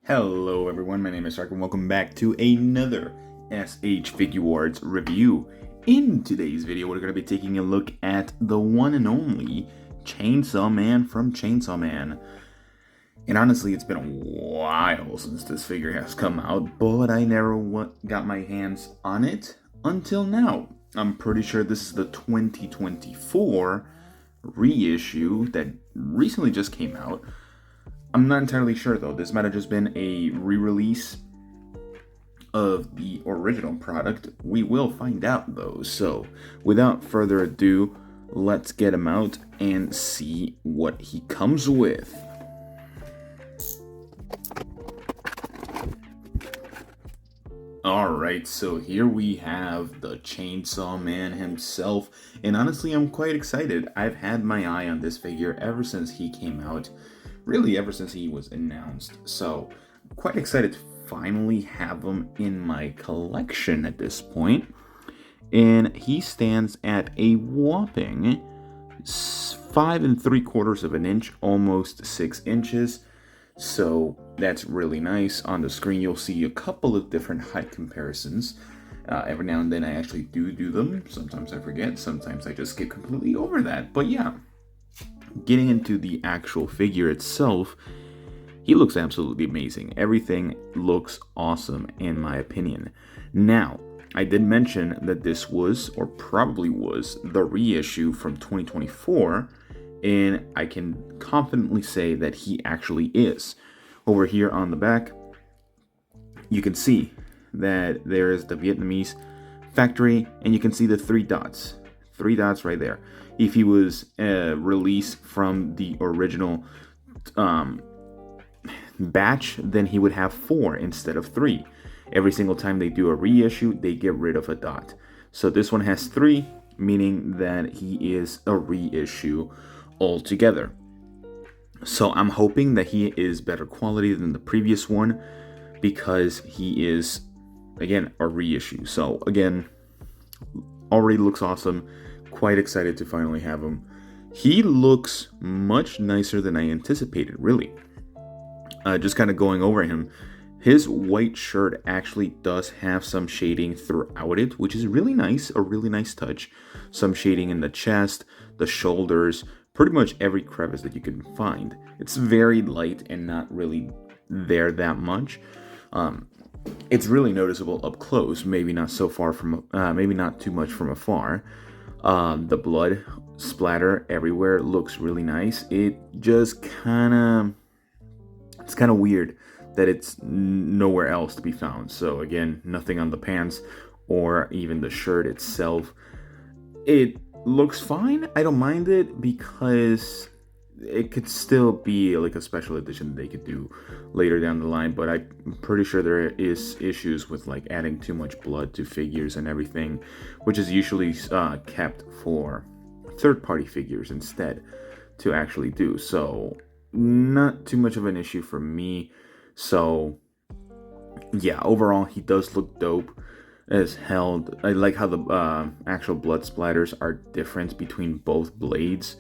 Hello everyone, my name is Sark and welcome back to another SH Figuarts review. In today's video, we're going to be taking a look at the one and only Chainsaw Man from Chainsaw Man. And honestly, it's been a while since this figure has come out, but I never got my hands on it until now. I'm pretty sure this is the 2024 reissue that recently just came out. I'm not entirely sure though, this might have just been a re-release of the original product. We will find out though, so without further ado, let's get him out and see what he comes with. Alright, so here we have the Chainsaw Man himself, and honestly I'm quite excited. I've had my eye on this figure ever since he came out. Really ever since he was announced, so I'm quite excited to finally have him in my collection at this point. And he stands at a whopping 5 3/4 of an inch, almost 6 inches. So that's really nice. On the screen you'll see a couple of different height comparisons. Every now and then I actually do them. Sometimes I forget, sometimes I just skip completely over that. But yeah. Getting into the actual figure itself, he looks absolutely amazing. Everything looks awesome in my opinion. Now, I did mention that this was, or probably was, the reissue from 2024, and I can confidently say that he actually is. Over here on the back, you can see that there is the Vietnamese factory, and you can see the 3 dots. 3 dots right there. If he was released from the original batch, then he would have 4 instead of 3. Every single time they do a reissue, they get rid of a dot. So this one has 3, meaning that he is a reissue altogether. So I'm hoping that he is better quality than the previous one, because he is, again, a reissue. So again, already looks awesome. Quite excited to finally have him. He looks much nicer than I anticipated, really. Just kind of going over him, his white shirt actually does have some shading throughout it, which is really nice, a really nice touch. Some shading in the chest, the shoulders, pretty much every crevice that you can find. It's very light and not really there that much. It's really noticeable up close, maybe not so far from, maybe not too much from afar. The blood splatter everywhere looks really nice. It just it's kind of weird that it's nowhere else to be found. So again, nothing on the pants or even the shirt itself. It looks fine. I don't mind it because it could still be like a special edition they could do later down the line, but I'm pretty sure there is issues with like adding too much blood to figures and everything, which is usually kept for third-party figures instead to actually do. So not too much of an issue for me. So yeah, overall he does look dope as hell. I like how the actual blood splatters are different between both blades.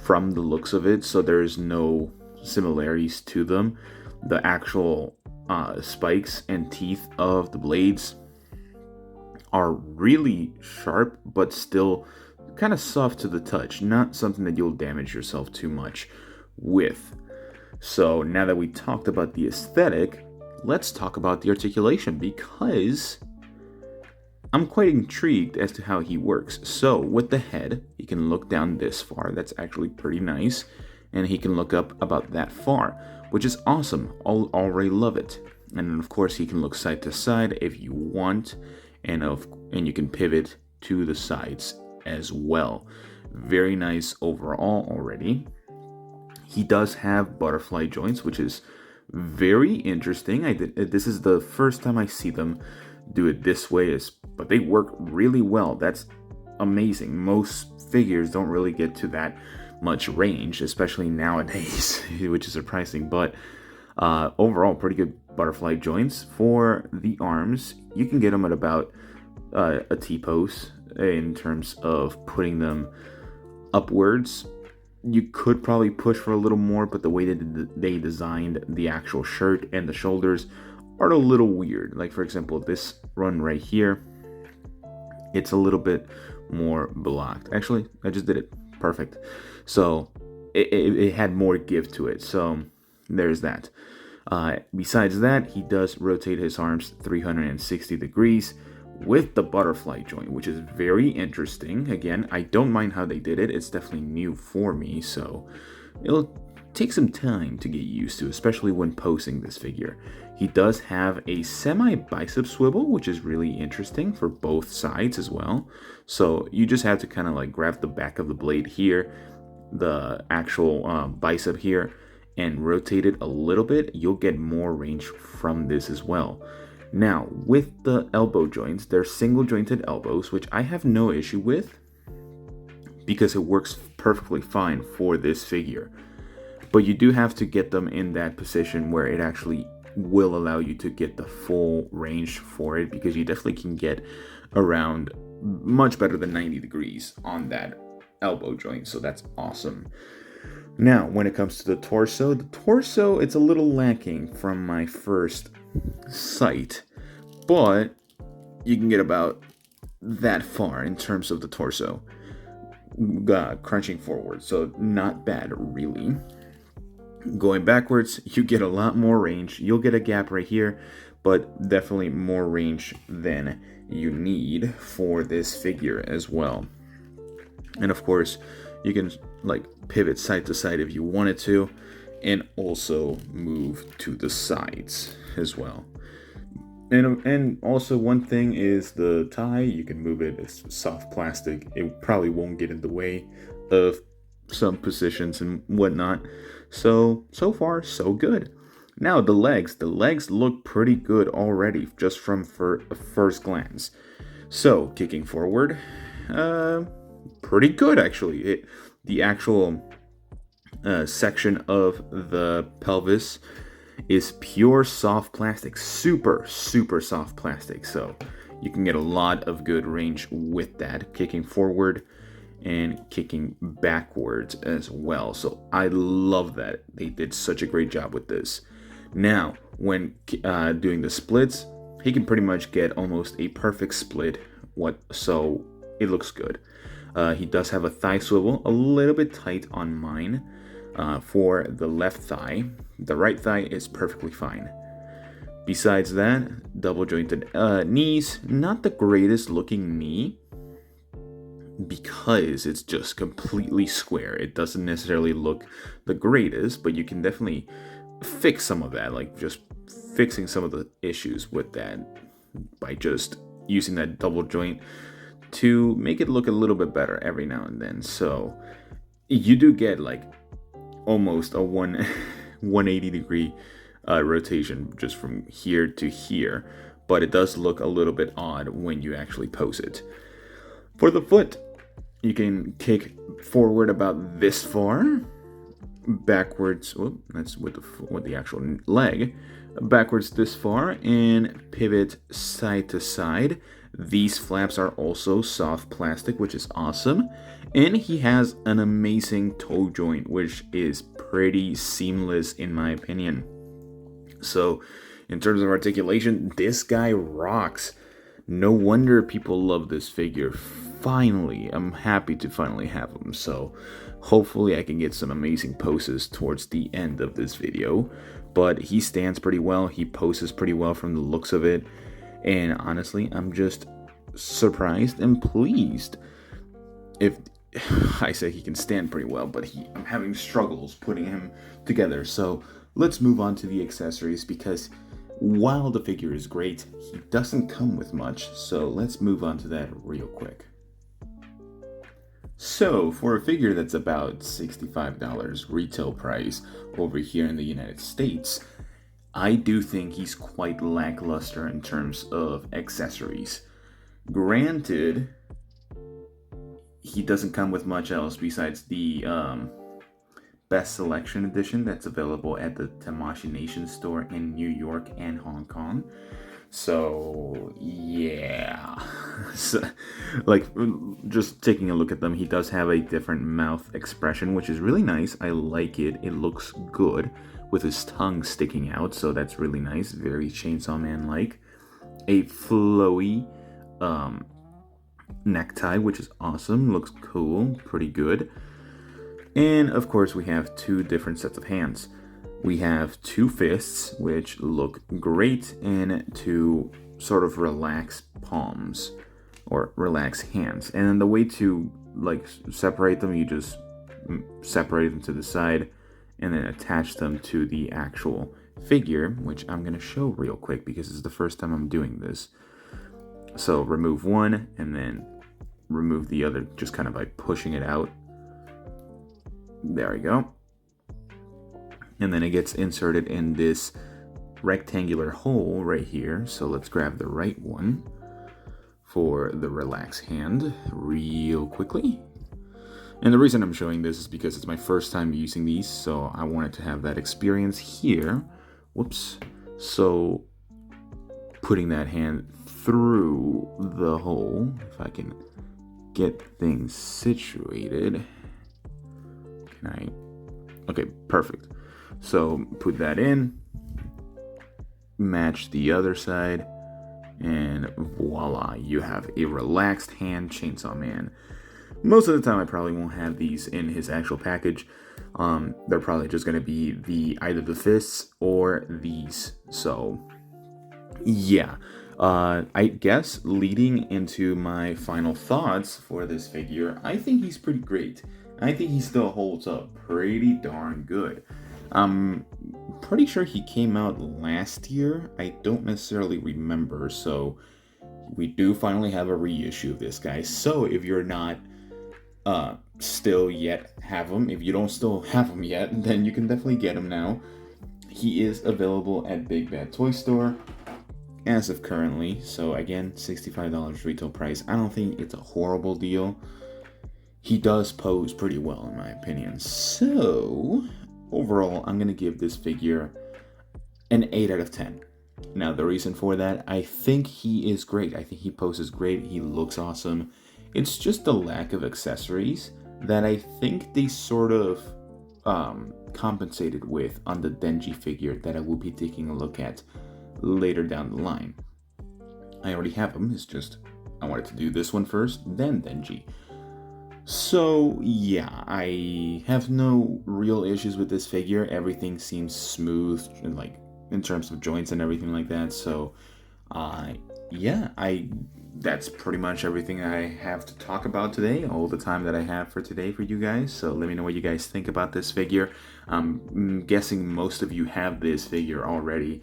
From the looks of it, so there's no similarities to them. The actual spikes and teeth of the blades are really sharp, but still kind of soft to the touch, not something that you'll damage yourself too much with. So now that we talked about the aesthetic, let's talk about the articulation, because I'm quite intrigued as to how he works. So with the head, he can look down this far. That's actually pretty nice. And he can look up about that far, which is awesome. I'll already love it. And then of course he can look side to side if you want, and you can pivot to the sides as well. Very nice overall already. He does have butterfly joints, which is very interesting. This is the first time I see them do it this way, but they work really well. That's amazing. Most figures don't really get to that much range, especially nowadays, which is surprising. But overall, pretty good butterfly joints. For the arms, you can get them at about a T-pose in terms of putting them upwards You could probably push for a little more, but the way that they designed the actual shirt and the shoulders are a little weird. Like, for example, this run right here, it's a little bit more blocked. Actually, I just did it. Perfect. So it had more give to it. So there's that. Besides that, he does rotate his arms 360 degrees with the butterfly joint, which is very interesting. Again, I don't mind how they did it. It's definitely new for me, so it'll take some time to get used to, especially when posing this figure. He does have a semi-bicep swivel, which is really interesting for both sides as well. So you just have to kind of like grab the back of the blade here, the actual bicep here, and rotate it a little bit. You'll get more range from this as well. Now, with the elbow joints, they're single jointed elbows, which I have no issue with because it works perfectly fine for this figure. But you do have to get them in that position where it actually will allow you to get the full range for it, because you definitely can get around much better than 90 degrees on that elbow joint, so that's awesome. Now, when it comes to the torso, it's a little lacking from my first sight, but you can get about that far in terms of the torso crunching forward, so not bad really. Going backwards, you get a lot more range. You'll get a gap right here, but definitely more range than you need for this figure as well. And of course, you can like pivot side to side if you wanted to, and also move to the sides as well. And also one thing is the tie. You can move it. It's soft plastic. It probably won't get in the way of some positions and whatnot. So far, so good. Now the legs look pretty good already, just from first glance. So kicking forward, pretty good actually. The actual section of the pelvis is pure soft plastic, super soft plastic. So you can get a lot of good range with that, kicking forward and kicking backwards as well. So I love that they did such a great job with this. Now, when doing the splits, he can pretty much get almost a perfect split. So it looks good. He does have a thigh swivel, a little bit tight on mine for the left thigh. The right thigh is perfectly fine. Besides that, double jointed knees, not the greatest looking knee, because it's just completely square. It doesn't necessarily look the greatest, but you can definitely fix some of that, like just fixing some of the issues with that by just using that double joint to make it look a little bit better every now and then. So you do get like almost a 180 degree rotation just from here to here, but it does look a little bit odd when you actually pose it. For the foot, you can kick forward about this far, backwards. That's with the actual leg. Backwards this far, and pivot side to side. These flaps are also soft plastic, which is awesome. And he has an amazing toe joint, which is pretty seamless in my opinion. So, in terms of articulation, this guy rocks. No wonder people love this figure. Finally, I'm happy to finally have him. So hopefully I can get some amazing poses towards the end of this video. But he stands pretty well. He poses pretty well from the looks of it. And honestly, I'm just surprised and pleased. If I say he can stand pretty well, but I'm having struggles putting him together. So let's move on to the accessories, because while the figure is great, he doesn't come with much, so let's move on to that real quick. So, for a figure that's about $65 retail price over here in the United States, I do think he's quite lackluster in terms of accessories. Granted, he doesn't come with much else besides the Best Selection Edition that's available at the Tamashii Nation store in New York and Hong Kong. So yeah, so, like just taking a look at them, he does have a different mouth expression, which is really nice. I like it. It looks good with his tongue sticking out, so that's really nice. Very Chainsaw Man like. A flowy um, necktie, which is awesome. Looks cool, pretty good. And of course, we have two different sets of hands. We have two fists, which look great, and two sort of relaxed palms or relaxed hands. And then the way to like separate them, you just separate them to the side and then attach them to the actual figure, which I'm going to show real quick because it's the first time I'm doing this. So remove one and then remove the other, just kind of by pushing it out. There we go. And then it gets inserted in this rectangular hole right here. So let's grab the right one for the relaxed hand real quickly. And the reason I'm showing this is because it's my first time using these, so I wanted to have that experience here. Whoops. So putting that hand through the hole, if I can get things situated. Can I? Okay, perfect. So put that in, match the other side, and voila, you have a relaxed hand Chainsaw Man. Most of the time I probably won't have these in his actual package. They're probably just going to be either the fists or these. So yeah, I guess leading into my final thoughts for this figure, I think he's pretty great. I think he still holds up pretty darn good. I'm pretty sure he came out last year. I don't necessarily remember, so we do finally have a reissue of this guy. So if you're not still yet have him, if you don't still have him yet, then you can definitely get him now. He is available at Big Bad Toy Store as of currently. So again, $65 retail price. I don't think it's a horrible deal. He does pose pretty well in my opinion. So overall, I'm going to give this figure an 8 out of 10. Now, the reason for that, I think he is great. I think he poses great. He looks awesome. It's just the lack of accessories that I think they sort of compensated with on the Denji figure that I will be taking a look at later down the line. I already have them. It's just I wanted to do this one first, then Denji. So yeah, I have no real issues with this figure. Everything seems smooth and like in terms of joints and everything like that. So yeah, that's pretty much everything I have to talk about today, all the time that I have for today for you guys. So let me know what you guys think about this figure. I'm guessing most of you have this figure already,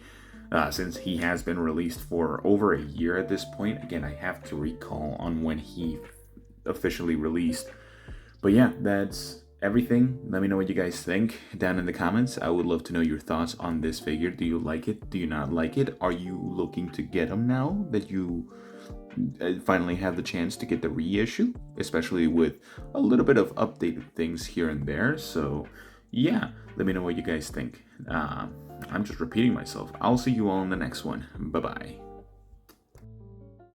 since he has been released for over a year at this point. Again, I have to recall on when he officially released. But yeah, that's everything. Let me know what you guys think down in the comments. I would love to know your thoughts on this figure. Do you like it? Do you not like it? Are you looking to get him now that you finally have the chance to get the reissue, especially with a little bit of updated things here and there? So yeah, let me know what you guys think. I'm just repeating myself. I'll see you all in the next one. Bye bye.